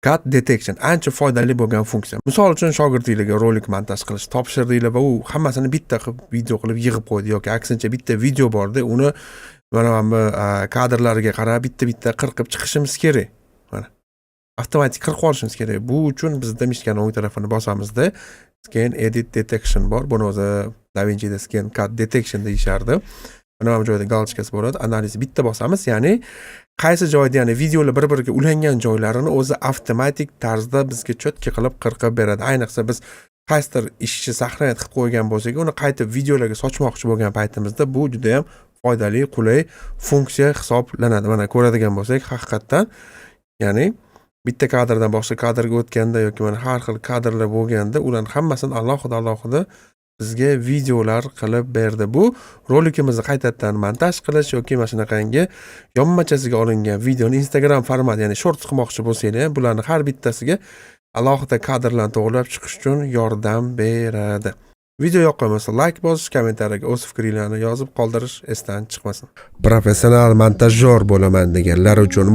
Cut detection ancha foydali bo'lgan funksiya. Misol uchun shogirdingizga rolik montaj qilish topshirdinglar va u hammasini bitta qilib video qilib yig'ib qo'ydi yoki aksincha bitta video borda uni mana bu kadrlarga qarab bitta qirqib chiqishimiz kerak. Mana avtomatik qirqib olishimiz kerak. Bu uchun bizda mishkani o'ng tarafini bosamizda scan edit detection bor. Buni o'zi DaVinci'da scan cut detection deyishardi. Mana bu joyda galchkasi bo'ladi. Analiz bitta bosamiz, ya'ni qaysi joyda, ya'ni videolar bir-biriga ulangan joylarini o'zi avtomatik tarzda bizga cho'tka qilib qirqib beradi. Ayniqsa biz qaysidir ishni saqlanib qilib qo'ygan bo'lsak, uni qaytib videolarga sochmoqchi bo'lgan paytimizda bu juda ham foydali, qulay funksiya hisoblanadi. Mana ko'radigan bo'lsak, haqiqatdan ya'ni bitta kadrdan boshqa kadrga o'tganda yoki mana har xil kadrlar bo'lganda ularning hammasini alohida bizga videolar qilib berdi. Bu rolikimizni qaytadan montaj qilish yoki mana shunaqangi yonmachasiga olingan videoni Instagram format, ya'ni short qilmoqchi bo'lsanglar, bularning har bittasiga alohida kadrlarni to'g'rilab chiqish uchun yordam beradi. Video yoqqan bo'lsa like bosish, kommentariyaga o'z fikringizni yozib qoldirish esdan chiqmasin. Professional montajyor bo'laman deganlar uchun